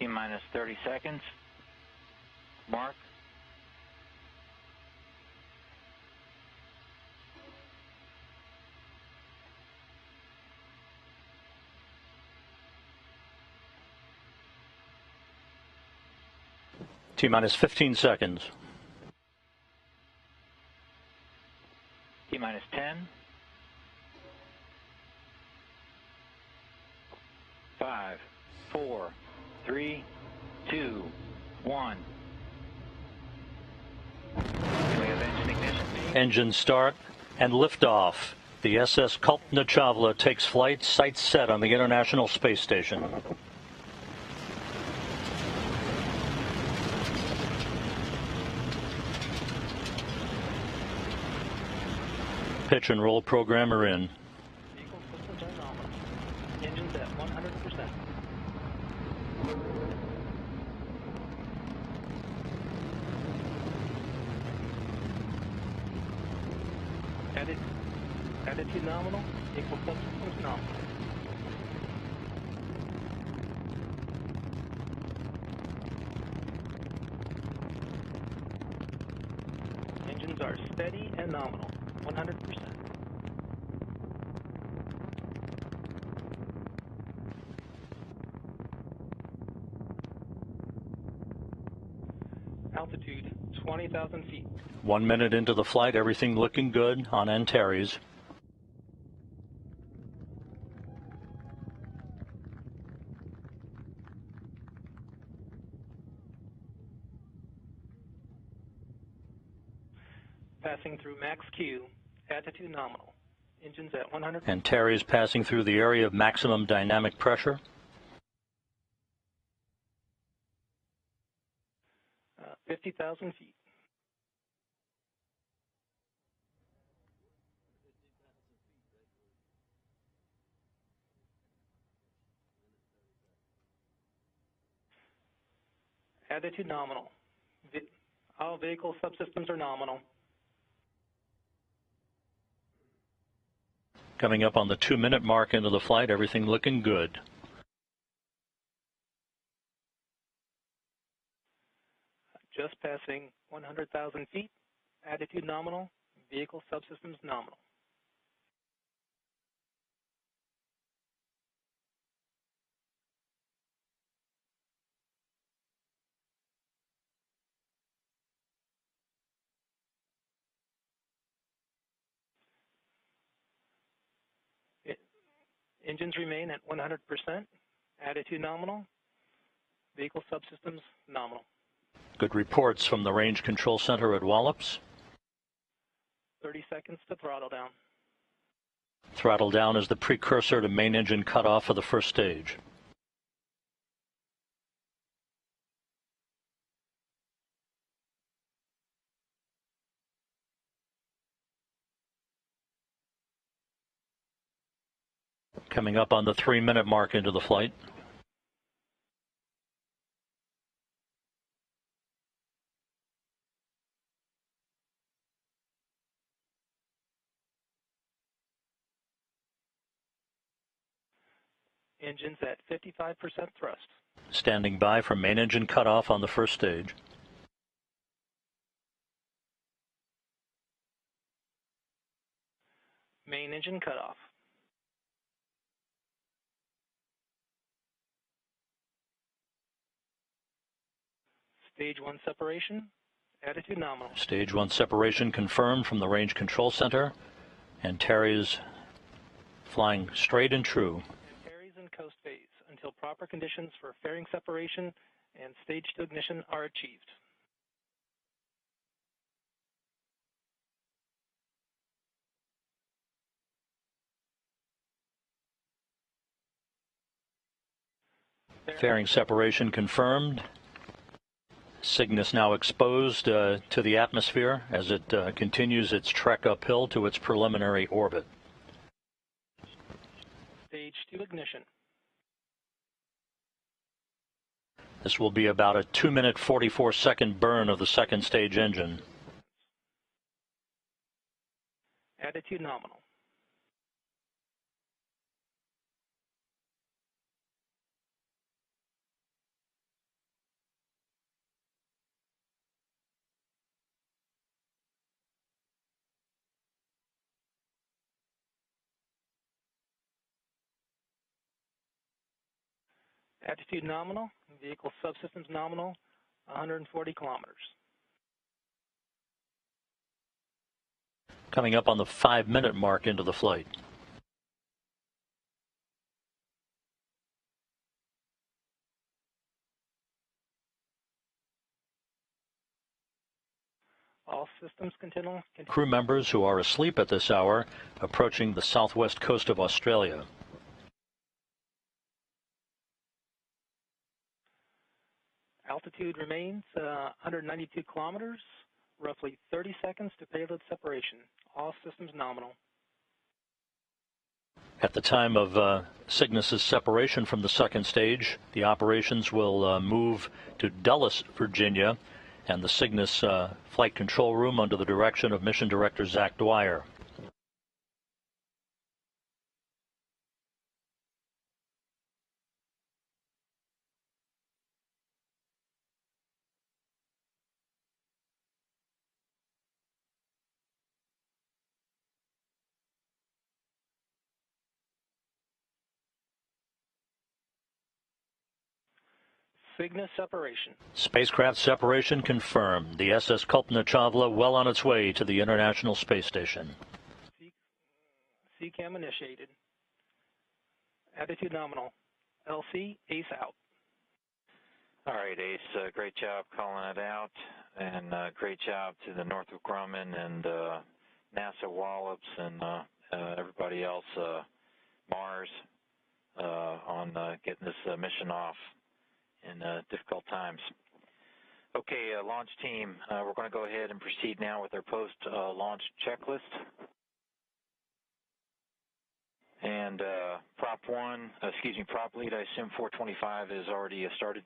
T-minus 30 seconds. Mark. T-minus 15 seconds. T-minus 10. 5, 4, 3, 2, 1. We have engine ignition. Engine start and liftoff. The SS Kalpana Chawla takes flight, sights set on the International Space Station. Pitch and roll programmer in. Vehicle systems are nominal. Engines at 100%. Attitude nominal. Vehicle subsystems nominal. Engines are steady and nominal. 100%. Altitude 20,000 feet. 1 minute into the flight, everything looking good on Antares. Passing through max Q. Attitude nominal. Engines at 100. Antares passing through the area of maximum dynamic pressure. 50,000 feet. Attitude nominal. All vehicle subsystems are nominal. Coming up on the 2-minute mark into the flight, everything looking good. Just passing 100,000 feet. Attitude nominal. Vehicle subsystems nominal. Engines remain at 100%. Attitude nominal. Vehicle subsystems nominal. Good reports from the Range Control Center at Wallops. 30 seconds to throttle down. Throttle down is the precursor to main engine cutoff for the first stage. Coming up on the 3-minute mark into the flight. Engines at 55% thrust. Standing by for main engine cutoff on the first stage. Main engine cutoff. Stage 1 separation. Attitude nominal. Stage 1 separation confirmed from the Range Control Center. Antares flying straight and true. Antares in coast phase until proper conditions for fairing separation and stage 2 ignition are achieved. Fairing separation confirmed. Cygnus now exposed to the atmosphere as it continues its trek uphill to its preliminary orbit. Stage 2 ignition. This will be about a 2-minute 44-second burn of the second stage engine. Attitude nominal. Altitude nominal, vehicle subsystems nominal, 140 kilometers. Coming up on the 5-minute mark into the flight. All systems continue. Crew members who are asleep at this hour approaching the southwest coast of Australia. Altitude remains 192 kilometers, roughly 30 seconds to payload separation. All systems nominal. At the time of Cygnus's separation from the second stage, the operations will move to Dulles, Virginia, and the Cygnus flight control room under the direction of Mission Director Zach Dwyer. Cygnus separation. Spacecraft separation confirmed. The SS Kalpana Chawla well on its way to the International Space Station. CCAM initiated. Attitude nominal. LC, ace out. All right, Ace, great job calling it out, and great job to the Northrop Grumman and NASA Wallops and everybody else, Mars, on getting this mission off in difficult times. Okay, launch team, we're going to go ahead and proceed now with our post-launch checklist. And prop lead, I assume 425 is already started.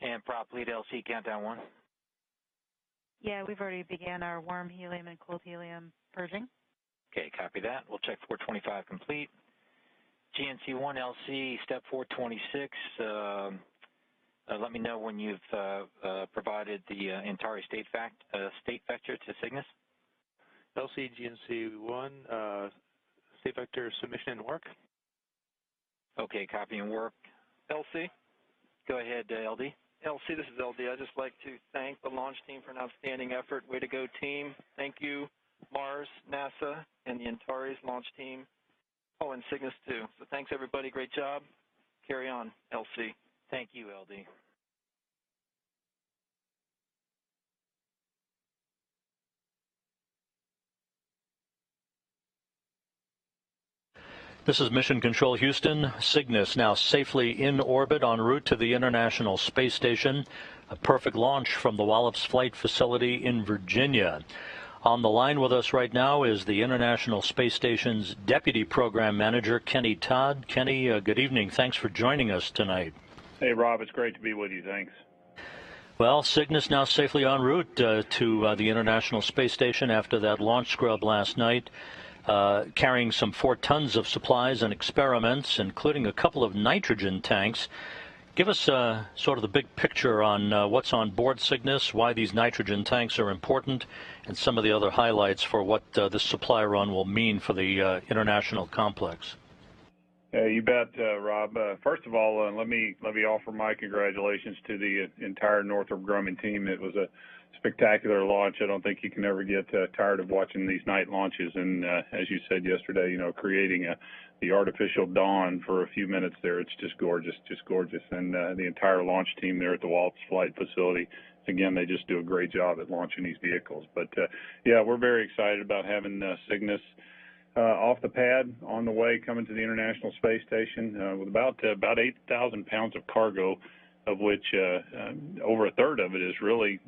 And prop lead LC, countdown 1. Yeah, we've already began our warm helium and cold helium purging. Okay, copy that. We'll check 425 complete. GNC1 LC, step 426. Let me know when you've provided the Antares state vector to Cygnus. LC GNC1, state vector submission and work. Okay, copy and work. LC? Go ahead, LD. LC, this is LD. I'd just like to thank the launch team for an outstanding effort. Way to go, team. Thank you, Mars, NASA, and the Antares launch team. Oh, and Cygnus, too. So thanks, everybody. Great job. Carry on, LC. Thank you, LD. This is Mission Control Houston. Cygnus now safely in orbit en route to the International Space Station. A perfect launch from the Wallops Flight Facility in Virginia. On the line with us right now is the International Space Station's Deputy Program Manager, Kenny Todd. Kenny, good evening. Thanks for joining us tonight. Hey, Rob. It's great to be with you. Thanks. Well, Cygnus now safely en route to the International Space Station after that launch scrub last night. Carrying some 4 tons of supplies and experiments, including a couple of nitrogen tanks. Give us sort of the big picture on what's on board Cygnus, why these nitrogen tanks are important, and some of the other highlights for what this supply run will mean for the international complex. You bet, Rob. First of all, let me offer my congratulations to the entire Northrop Grumman team. It was a spectacular launch. I don't think you can ever get tired of watching these night launches. And as you said yesterday, creating the artificial dawn for a few minutes there, it's just gorgeous, And the entire launch team there at the Wallops Flight Facility, again, they just do a great job at launching these vehicles. But yeah, we're very excited about having Cygnus off the pad on the way coming to the International Space Station with about 8,000 pounds of cargo, of which over a third of it is really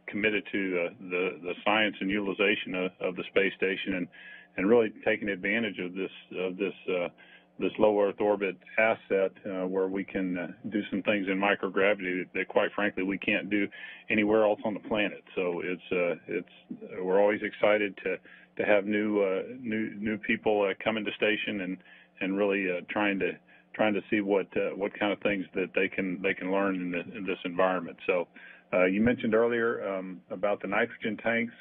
committed to the science and utilization of the space station and really taking advantage of this low Earth orbit asset where we can do some things in microgravity that quite frankly we can't do anywhere else on the planet. So we're always excited to have new people coming to station and really trying to trying to see what kind of things that they can learn in this environment. So you mentioned earlier about the nitrogen tanks.